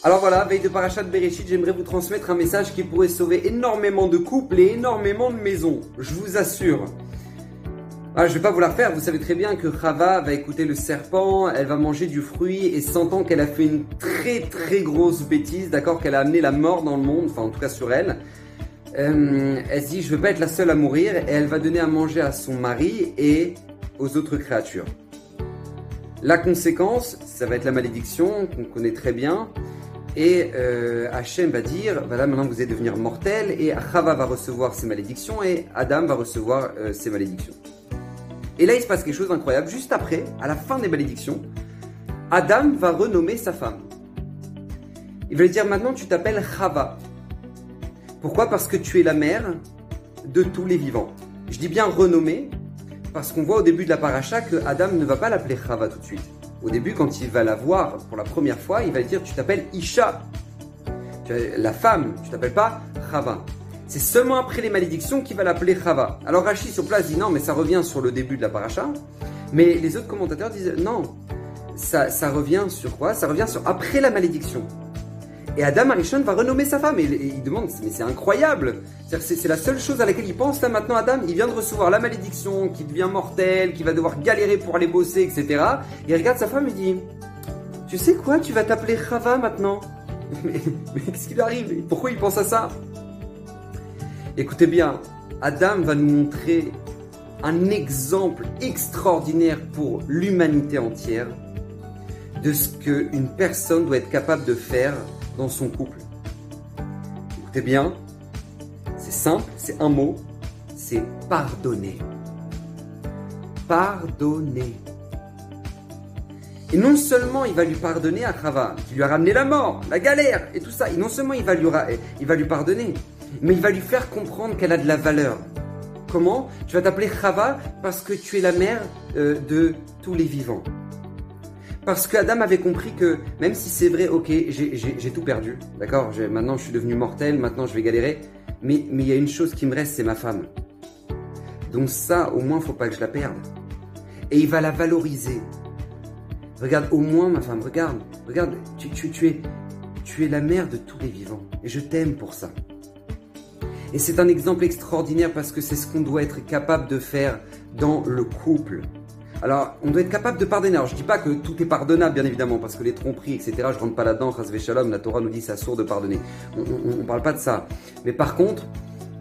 Alors voilà, veille de Parashat Bereshit, j'aimerais vous transmettre un message qui pourrait sauver énormément de couples et énormément de maisons, je vous assure. Je vais pas vous la refaire, vous savez très bien que Chava va écouter le serpent, elle va manger du fruit et sentant qu'elle a fait une très grosse bêtise, d'accord, qu'elle a amené la mort dans le monde, enfin en tout cas sur elle, elle se dit je veux pas être la seule à mourir et elle va donner à manger à son mari et aux autres créatures. La conséquence, ça va être la malédiction qu'on connaît très bien. Et Hachem va dire, voilà, maintenant vous allez devenir mortel, et Chava va recevoir ses malédictions, et Adam va recevoir ses malédictions. Et là, il se passe quelque chose d'incroyable. Juste après, à la fin des malédictions, Adam va renommer sa femme. Il va lui dire, maintenant tu t'appelles Chava. Pourquoi ? Parce que tu es la mère de tous les vivants. Je dis bien renommer, parce qu'on voit au début de la paracha que Adam ne va pas l'appeler Chava tout de suite. Au début, quand il va la voir pour la première fois, il va lui dire « Tu t'appelles Isha ». La femme, tu t'appelles pas Chava. C'est seulement après les malédictions qu'il va l'appeler Chava. Alors Rashi sur place dit « Non, mais ça revient sur le début de la paracha ». Mais les autres commentateurs disent « Non, ça revient sur quoi ? Ça revient sur après la malédiction ». Et Adam Arishon va renommer sa femme. Et il demande « Mais c'est incroyable !» C'est la seule chose à laquelle il pense là maintenant Adam. Il vient de recevoir la malédiction, qui devient mortel, qui va devoir galérer pour aller bosser, etc. Il regarde sa femme et dit « Tu sais quoi, tu vas t'appeler Chava maintenant ?» Mais qu'est-ce qui lui arrive ? Pourquoi il pense à ça ? Écoutez bien, Adam va nous montrer un exemple extraordinaire pour l'humanité entière de ce qu'une personne doit être capable de faire dans son couple. Écoutez bien, c'est simple, c'est un mot, c'est pardonner. Pardonner. Et non seulement il va lui pardonner à Chava, qui lui a ramené la mort, la galère et tout ça, et non seulement il va lui pardonner, mais il va lui faire comprendre qu'elle a de la valeur. Comment ? Tu vas t'appeler Chava parce que tu es la mère de tous les vivants. Parce qu'Adam avait compris que, même si c'est vrai, ok, j'ai tout perdu, d'accord, maintenant je suis devenu mortel, maintenant je vais galérer, mais il y a une chose qui me reste, c'est ma femme. Donc ça, au moins, faut pas que je la perde. Et il va la valoriser. Regarde, au moins ma femme, regarde, tu es la mère de tous les vivants, et je t'aime pour ça. Et c'est un exemple extraordinaire parce que c'est ce qu'on doit être capable de faire dans le couple. Alors, on doit être capable de pardonner. Alors, je dis pas que tout est pardonnable, bien évidemment, parce que les tromperies, etc., je rentre pas là-dedans, chas v'shalom, la Torah nous dit c'est sourd de pardonner. On parle pas de ça. Mais par contre,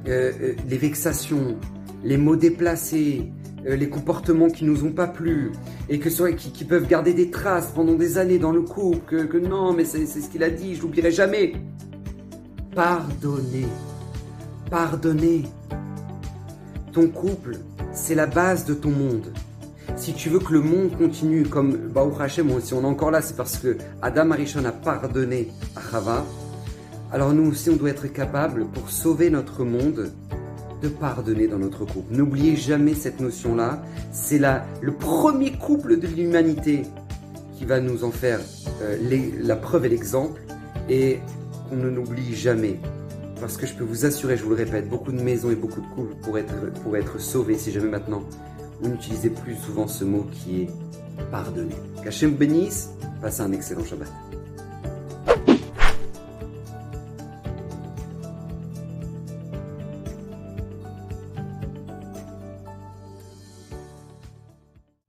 les vexations, les mots déplacés, les comportements qui nous ont pas plu, et qui peuvent garder des traces pendant des années dans le couple, que non, mais c'est ce qu'il a dit, je l'oublierai jamais. Pardonner. Pardonner. Ton couple, c'est la base de ton monde. Si tu veux que le monde continue comme Baruch Hashem, si on est encore là, c'est parce que Adam Arishon a pardonné à Chava. Alors nous aussi, on doit être capable, pour sauver notre monde, de pardonner dans notre couple. N'oubliez jamais cette notion-là. C'est le premier couple de l'humanité qui va nous en faire la preuve et l'exemple. Et qu'on ne l'oublie jamais. Parce que je peux vous assurer, je vous le répète, beaucoup de maisons et beaucoup de couples pourraient être sauvés si jamais maintenant vous n'utilisez plus souvent ce mot qui est pardonner. Qu'Hachem bénisse, passez un excellent Shabbat.